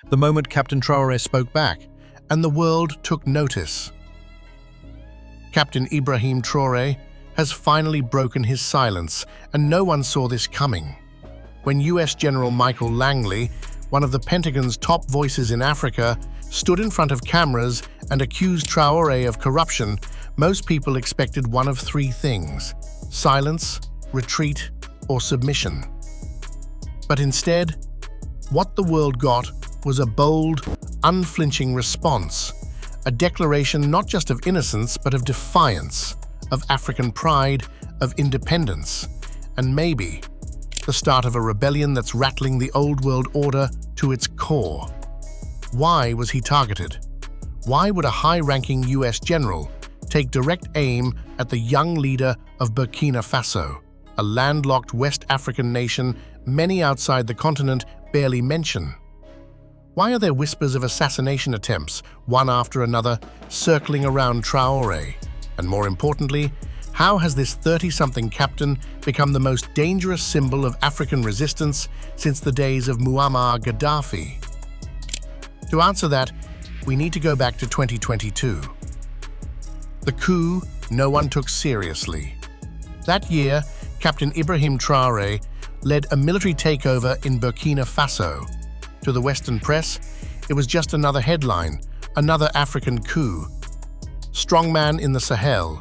The moment Captain Traoré spoke back, and the world took notice. Captain Ibrahim Traoré has finally broken his silence, and no one saw this coming. When US General Michael Langley, one of the Pentagon's top voices in Africa, stood in front of cameras and accused Traoré of corruption, most people expected one of three things: silence, retreat, or submission. But instead, what the world got was a bold, unflinching response, a declaration not just of innocence but of defiance, of African pride, of independence, and maybe the start of a rebellion that's rattling the old world order to its core. Why was he targeted? Why would a high-ranking US general take direct aim at the young leader of Burkina Faso, a landlocked West African nation many outside the continent barely mention? Why are there whispers of assassination attempts, one after another, circling around Traoré? And more importantly, how has this 30-something captain become the most dangerous symbol of African resistance since the days of Muammar Gaddafi? To answer that, we need to go back to 2022. The coup no one took seriously. That year, Captain Ibrahim Traoré led a military takeover in Burkina Faso. To the Western press, it was just another headline, another African coup. Strongman in the Sahel,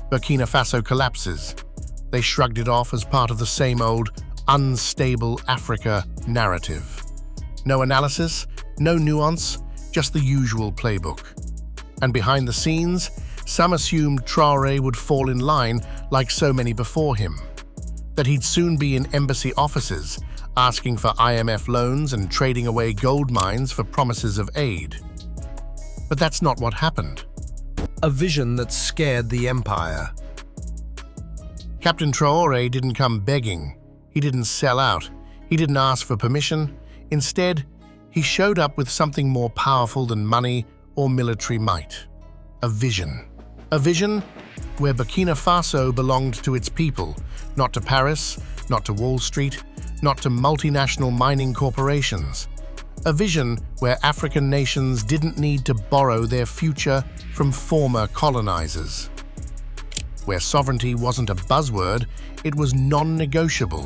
Burkina Faso collapses. They shrugged it off as part of the same old, unstable Africa narrative. No analysis, no nuance, just the usual playbook. And behind the scenes, some assumed Traoré would fall in line like so many before him, that he'd soon be in embassy offices, asking for IMF loans and trading away gold mines for promises of aid. But that's not what happened. A vision that scared the empire. Captain Traoré didn't come begging. He didn't sell out. He didn't ask for permission. Instead, he showed up with something more powerful than money or military might. A vision. A vision where Burkina Faso belonged to its people, not to Paris, not to Wall Street, not to multinational mining corporations. A vision where African nations didn't need to borrow their future from former colonizers. Where sovereignty wasn't a buzzword, it was non-negotiable.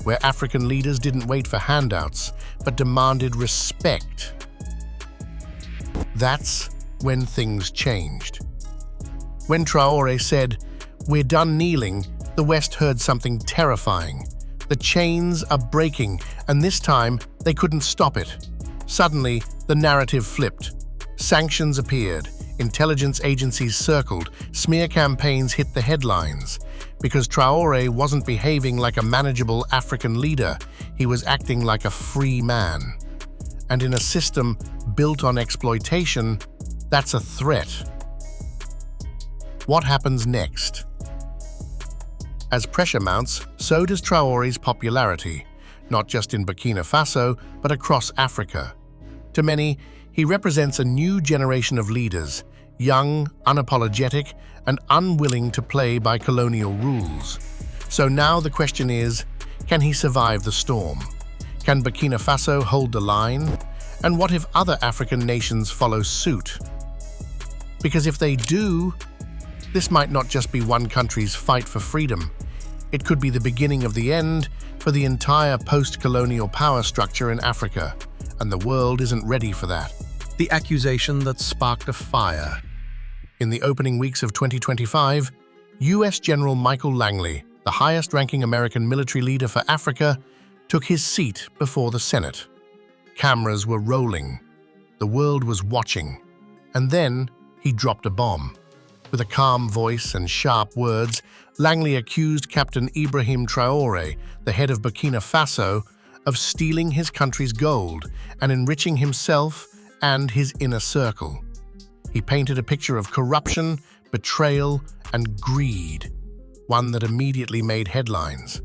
Where African leaders didn't wait for handouts, but demanded respect. That's when things changed. When Traoré said, "We're done kneeling," the West heard something terrifying. The chains are breaking, and this time they couldn't stop it. Suddenly, the narrative flipped. Sanctions appeared, intelligence agencies circled, smear campaigns hit the headlines. Because Traoré wasn't behaving like a manageable African leader, he was acting like a free man. And in a system built on exploitation, that's a threat. What happens next? As pressure mounts, so does Traoré's popularity, not just in Burkina Faso, but across Africa. To many, he represents a new generation of leaders, young, unapologetic, and unwilling to play by colonial rules. So now the question is, can he survive the storm? Can Burkina Faso hold the line? And what if other African nations follow suit? Because if they do, this might not just be one country's fight for freedom. It could be the beginning of the end for the entire post-colonial power structure in Africa, and the world isn't ready for that. The accusation that sparked a fire. In the opening weeks of 2025, US General Michael Langley, the highest-ranking American military leader for Africa, took his seat before the Senate. Cameras were rolling. The world was watching. And then he dropped a bomb. With a calm voice and sharp words, Langley accused Captain Ibrahim Traoré, the head of Burkina Faso, of stealing his country's gold and enriching himself and his inner circle. He painted a picture of corruption, betrayal, and greed, one that immediately made headlines.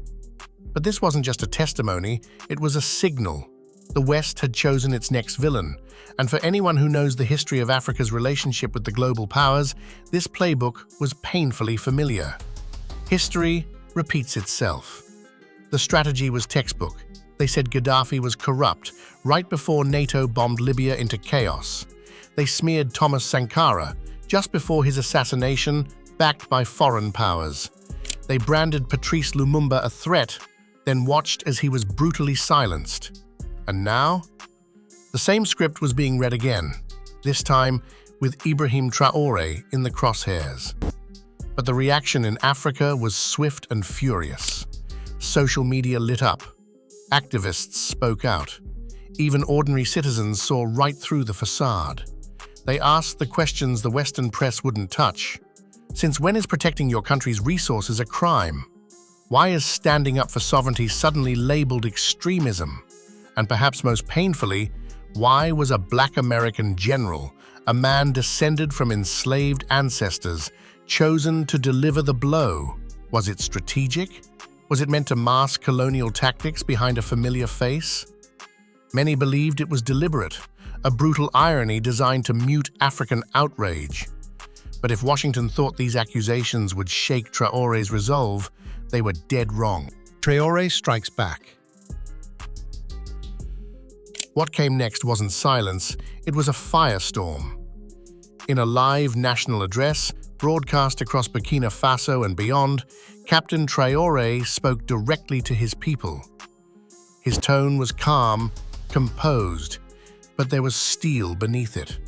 But this wasn't just a testimony, it was a signal. The West had chosen its next villain, and for anyone who knows the history of Africa's relationship with the global powers, this playbook was painfully familiar. History repeats itself. The strategy was textbook. They said Gaddafi was corrupt right before NATO bombed Libya into chaos. They smeared Thomas Sankara just before his assassination, backed by foreign powers. They branded Patrice Lumumba a threat, then watched as he was brutally silenced. And now? The same script was being read again, this time with Ibrahim Traoré in the crosshairs. But the reaction in Africa was swift and furious. Social media lit up. Activists spoke out. Even ordinary citizens saw right through the facade. They asked the questions the Western press wouldn't touch. Since when is protecting your country's resources a crime? Why is standing up for sovereignty suddenly labeled extremism? And perhaps most painfully, why was a black American general, a man descended from enslaved ancestors, chosen to deliver the blow? Was it strategic? Was it meant to mask colonial tactics behind a familiar face? Many believed it was deliberate, a brutal irony designed to mute African outrage. But if Washington thought these accusations would shake Traoré's resolve, they were dead wrong. Traoré strikes back. What came next wasn't silence, it was a firestorm. In a live national address, broadcast across Burkina Faso and beyond, Captain Traoré spoke directly to his people. His tone was calm, composed, but there was steel beneath it.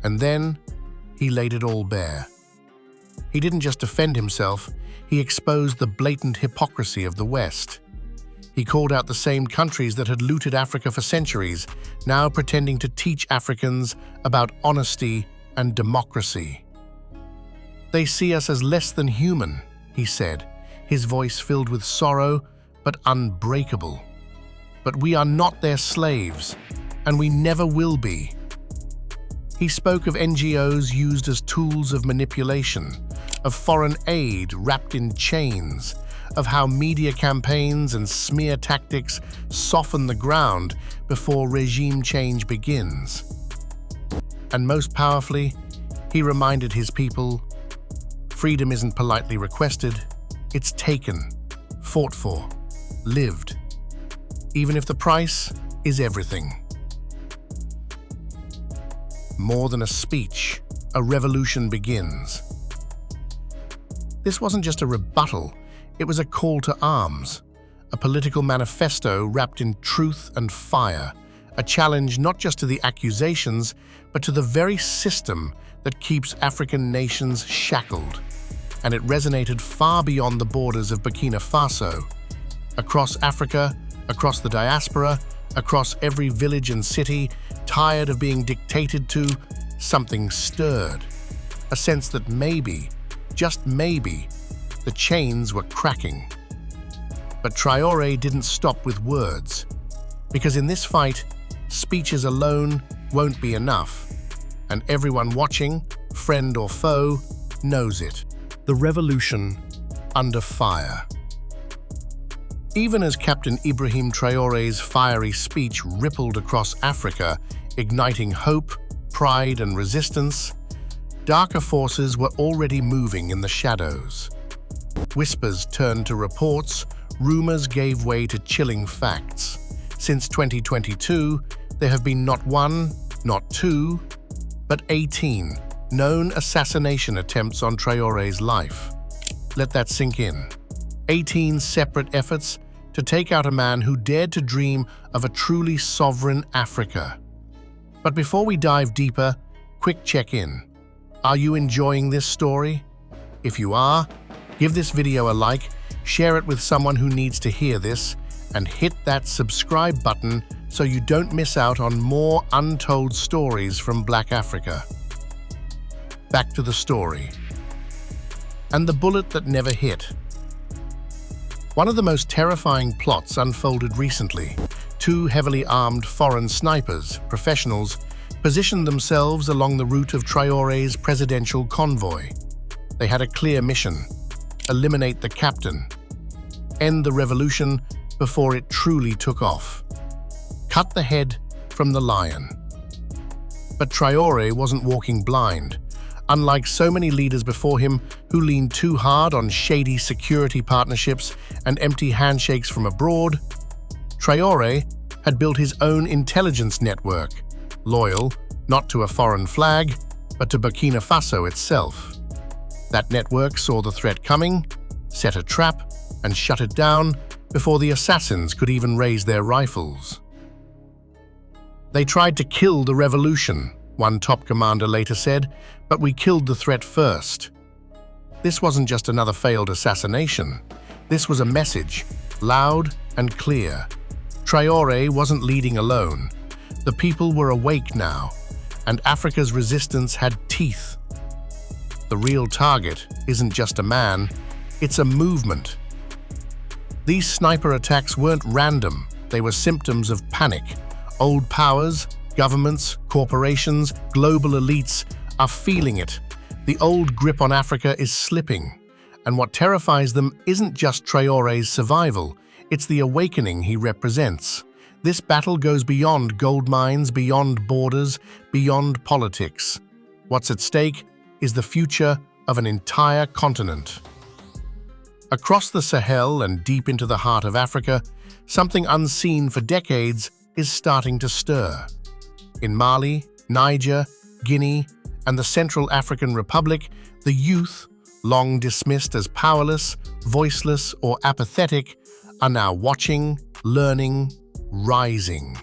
And then, he laid it all bare. He didn't just defend himself, he exposed the blatant hypocrisy of the West. He called out the same countries that had looted Africa for centuries, now pretending to teach Africans about honesty and democracy. They see us as less than human, he said, his voice filled with sorrow but unbreakable. But we are not their slaves, and we never will be. He spoke of NGOs used as tools of manipulation, of foreign aid wrapped in chains, of how media campaigns and smear tactics soften the ground before regime change begins. And most powerfully, he reminded his people, freedom isn't politely requested, it's taken, fought for, lived, even if the price is everything. More than a speech, a revolution begins. This wasn't just a rebuttal, it was a call to arms, a political manifesto wrapped in truth and fire, a challenge not just to the accusations, but to the very system that keeps African nations shackled. And it resonated far beyond the borders of Burkina Faso. Across Africa, across the diaspora, across every village and city, tired of being dictated to, something stirred. A sense that maybe, just maybe, the chains were cracking. But Traoré didn't stop with words, because in this fight, speeches alone won't be enough, and everyone watching, friend or foe, knows it. The revolution under fire. Even as Captain Ibrahim Traoré's fiery speech rippled across Africa, igniting hope, pride, and resistance, darker forces were already moving in the shadows. Whispers turned to reports, rumors gave way to chilling facts. Since 2022, there have been not one, not two, but 18 known assassination attempts on Traoré's life. Let that sink in. 18 separate efforts to take out a man who dared to dream of a truly sovereign Africa. But before we dive deeper, quick check-in. Are you enjoying this story? If you are, give this video a like, share it with someone who needs to hear this, and hit that subscribe button so you don't miss out on more untold stories from Black Africa. Back to the story. And the bullet that never hit. One of the most terrifying plots unfolded recently. Two heavily armed foreign snipers, professionals, positioned themselves along the route of Traoré's presidential convoy. They had a clear mission: eliminate the captain, end the revolution before it truly took off, cut the head from the lion. But Traoré wasn't walking blind. Unlike so many leaders before him who leaned too hard on shady security partnerships and empty handshakes from abroad, Traore had built his own intelligence network, loyal not to a foreign flag, but to Burkina Faso itself. That network saw the threat coming, set a trap, and shut it down before the assassins could even raise their rifles. "They tried to kill the revolution," one top commander later said, "but we killed the threat first." This wasn't just another failed assassination. This was a message, loud and clear. Traore wasn't leading alone. The people were awake now, and Africa's resistance had teeth. The real target isn't just a man, it's a movement. These sniper attacks weren't random, they were symptoms of panic. Old powers, governments, corporations, global elites are feeling it. The old grip on Africa is slipping, and what terrifies them isn't just Traore's survival, it's the awakening he represents. This battle goes beyond gold mines, beyond borders, beyond politics. What's at stake is the future of an entire continent. Across the Sahel and deep into the heart of Africa, something unseen for decades is starting to stir. In Mali, Niger, Guinea, and the Central African Republic, the youth, long dismissed as powerless, voiceless, or apathetic, are now watching, learning, rising.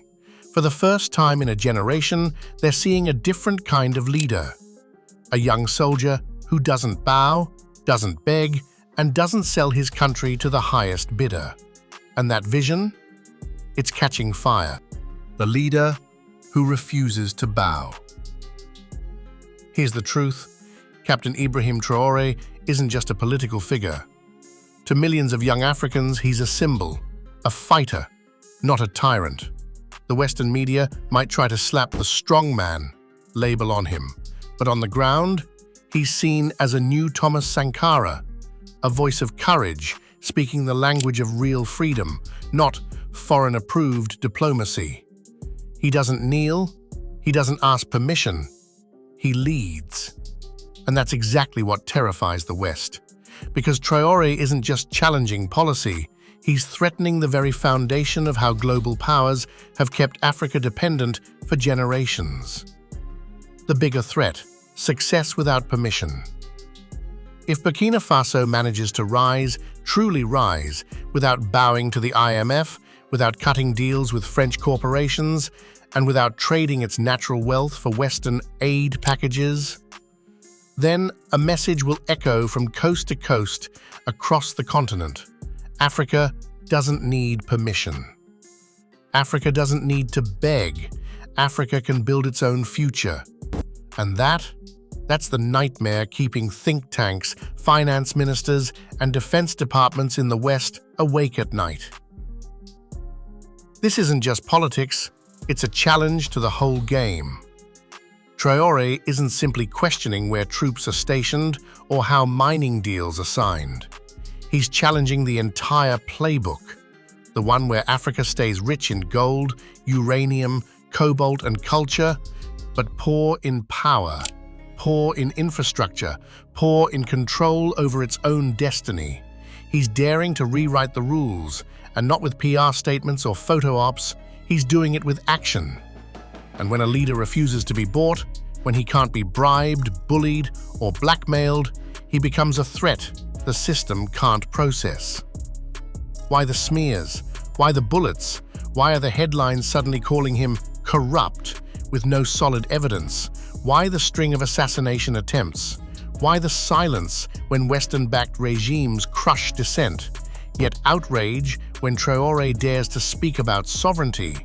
For the first time in a generation, they're seeing a different kind of leader. A young soldier who doesn't bow, doesn't beg, and doesn't sell his country to the highest bidder. And that vision? It's catching fire. The leader who refuses to bow. Here's the truth. Captain Ibrahim Traoré isn't just a political figure. To millions of young Africans, he's a symbol, a fighter, not a tyrant. The Western media might try to slap the strongman label on him, but on the ground, he's seen as a new Thomas Sankara, a voice of courage, speaking the language of real freedom, not foreign-approved diplomacy. He doesn't kneel, he doesn't ask permission, he leads. And that's exactly what terrifies the West. Because Traoré isn't just challenging policy, he's threatening the very foundation of how global powers have kept Africa dependent for generations. The bigger threat, success without permission. If Burkina Faso manages to rise, truly rise, without bowing to the IMF, without cutting deals with French corporations, and without trading its natural wealth for Western aid packages, then a message will echo from coast to coast across the continent. Africa doesn't need permission. Africa doesn't need to beg. Africa can build its own future. And that's the nightmare keeping think tanks, finance ministers, and defense departments in the West awake at night. This isn't just politics, it's a challenge to the whole game. Traoré isn't simply questioning where troops are stationed or how mining deals are signed. He's challenging the entire playbook, the one where Africa stays rich in gold, uranium, cobalt, and culture, but poor in power, poor in infrastructure, poor in control over its own destiny. He's daring to rewrite the rules, and not with PR statements or photo ops, he's doing it with action. And when a leader refuses to be bought, when he can't be bribed, bullied, or blackmailed, he becomes a threat the system can't process. Why the smears? Why the bullets? Why are the headlines suddenly calling him corrupt with no solid evidence? Why the string of assassination attempts? Why the silence when Western-backed regimes crush dissent? Yet outrage when Traoré dares to speak about sovereignty?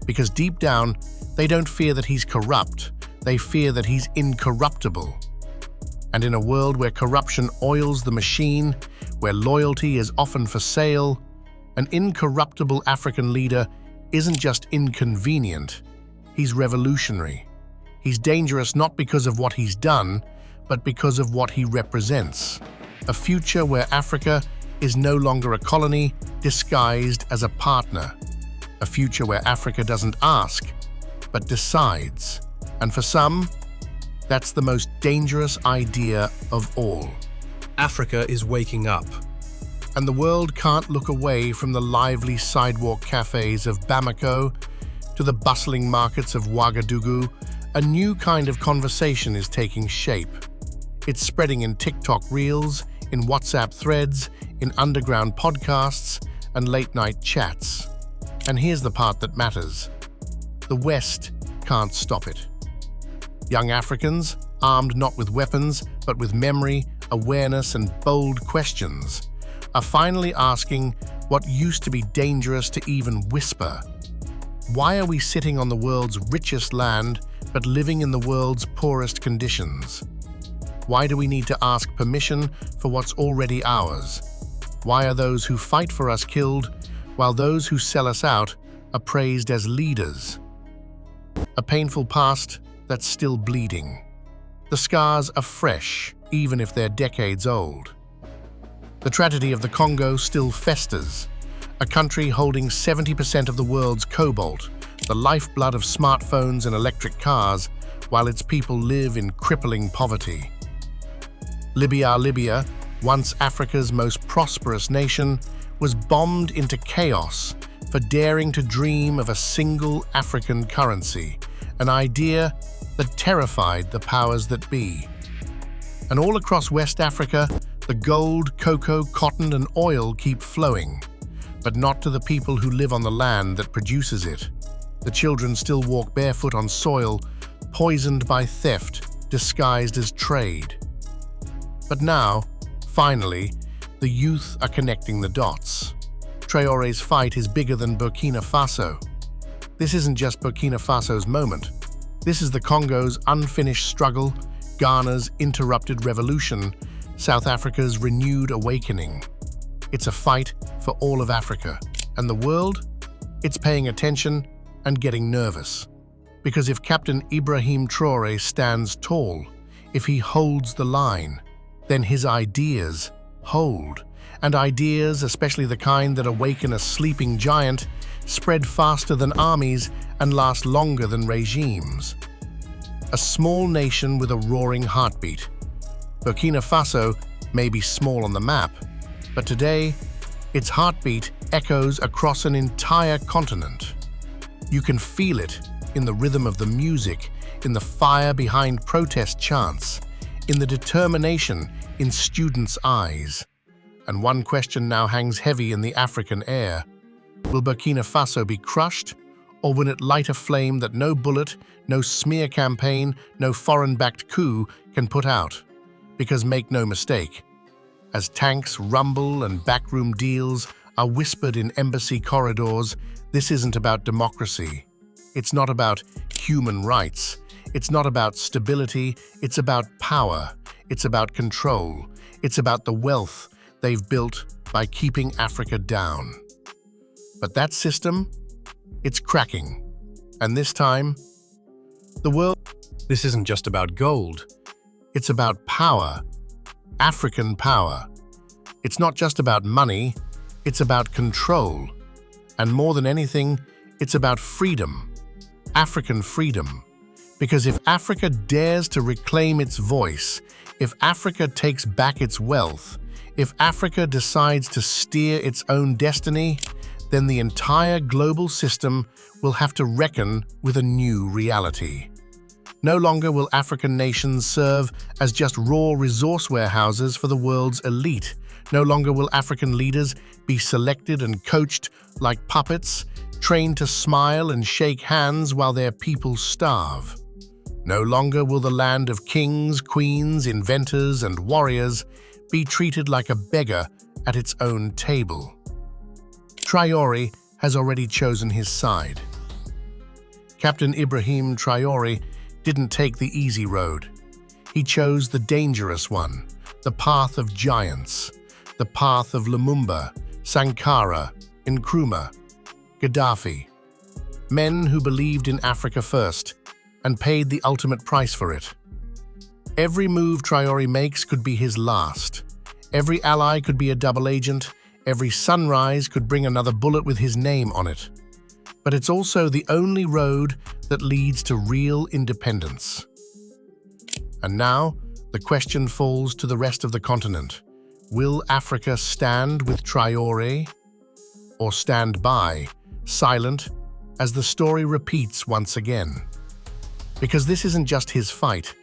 Because deep down, they don't fear that he's corrupt, they fear that he's incorruptible. And in a world where corruption oils the machine, where loyalty is often for sale, an incorruptible African leader isn't just inconvenient, he's revolutionary. He's dangerous not because of what he's done, but because of what he represents. A future where Africa is no longer a colony disguised as a partner. A future where Africa doesn't ask, but decides. And for some, that's the most dangerous idea of all. Africa is waking up. and the world can't look away from the lively sidewalk cafes of Bamako to the bustling markets of Ouagadougou. A new kind of conversation is taking shape. It's spreading in TikTok reels, in WhatsApp threads, in underground podcasts, and late-night chats. And here's the part that matters. The West can't stop it. Young Africans, armed not with weapons, but with memory, awareness, and bold questions, are finally asking what used to be dangerous to even whisper. Why are we sitting on the world's richest land, but living in the world's poorest conditions? Why do we need to ask permission for what's already ours? Why are those who fight for us killed, while those who sell us out are praised as leaders? A painful past that's still bleeding. The scars are fresh, even if they're decades old. The tragedy of the Congo still festers, a country holding 70% of the world's cobalt, the lifeblood of smartphones and electric cars, while its people live in crippling poverty. Libya, once Africa's most prosperous nation, was bombed into chaos for daring to dream of a single African currency, an idea that terrified the powers that be. And all across West Africa, the gold, cocoa, cotton, and oil keep flowing, but not to the people who live on the land that produces it. The children still walk barefoot on soil, poisoned by theft, disguised as trade. But now, finally, the youth are connecting the dots. Traore's fight is bigger than Burkina Faso. This isn't just Burkina Faso's moment. This is the Congo's unfinished struggle, Ghana's interrupted revolution, South Africa's renewed awakening. It's a fight for all of Africa. And the world? It's paying attention and getting nervous. Because if Captain Ibrahim Traoré stands tall, if he holds the line, then his ideas hold. And ideas, especially the kind that awaken a sleeping giant, spread faster than armies and last longer than regimes. A small nation with a roaring heartbeat. Burkina Faso may be small on the map, but today, its heartbeat echoes across an entire continent. You can feel it in the rhythm of the music, in the fire behind protest chants, in the determination in students' eyes. And one question now hangs heavy in the African air. Will Burkina Faso be crushed, or will it light a flame that no bullet, no smear campaign, no foreign-backed coup can put out? Because make no mistake, as tanks rumble and backroom deals are whispered in embassy corridors, this isn't about democracy. It's not about human rights. It's not about stability. It's about power. It's about control. It's about the wealth they've built by keeping Africa down. But that system, it's cracking. And this time, the world... This isn't just about gold. It's about power. African power. It's not just about money, it's about control. And more than anything, it's about freedom. African freedom. Because if Africa dares to reclaim its voice, if Africa takes back its wealth, if Africa decides to steer its own destiny, then the entire global system will have to reckon with a new reality. No longer will African nations serve as just raw resource warehouses for the world's elite. No longer will African leaders be selected and coached like puppets, trained to smile and shake hands while their people starve. No longer will the land of kings, queens, inventors, and warriors be treated like a beggar at its own table. Traoré has already chosen his side. Captain Ibrahim Traoré didn't take the easy road. He chose the dangerous one, the path of giants, the path of Lumumba, Sankara, Nkrumah, Gaddafi. Men who believed in Africa first and paid the ultimate price for it. Every move Traoré makes could be his last. Every ally could be a double agent. Every sunrise could bring another bullet with his name on it. But it's also the only road that leads to real independence. And now, the question falls to the rest of the continent. Will Africa stand with Traore or stand by, silent, as the story repeats once again? Because this isn't just his fight.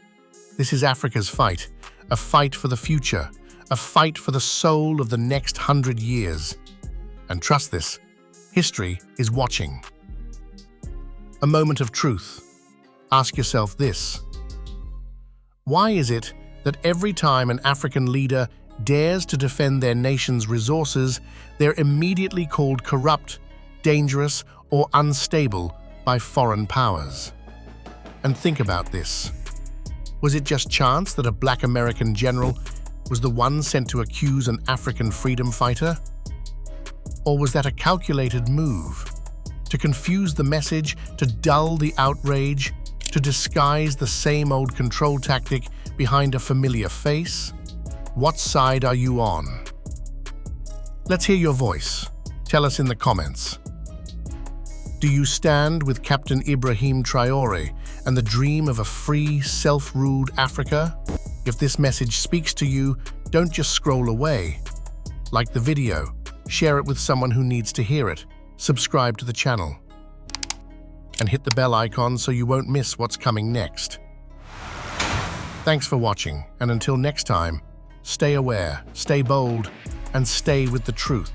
This is Africa's fight, a fight for the future, a fight for the soul of the next 100 years. And trust this, history is watching. A moment of truth. Ask yourself this. Why is it that every time an African leader dares to defend their nation's resources, they're immediately called corrupt, dangerous, or unstable by foreign powers? And think about this. Was it just chance that a black American general was the one sent to accuse an African freedom fighter? Or was that a calculated move to confuse the message, to dull the outrage, to disguise the same old control tactic behind a familiar face? What side are you on? Let's hear your voice. Tell us in the comments. Do you stand with Captain Ibrahim Traoré and the dream of a free, self-ruled Africa? If this message speaks to you, don't just scroll away. Like the video, share it with someone who needs to hear it, subscribe to the channel, and hit the bell icon so you won't miss what's coming next. Thanks for watching, and until next time, stay aware, stay bold, and stay with the truth.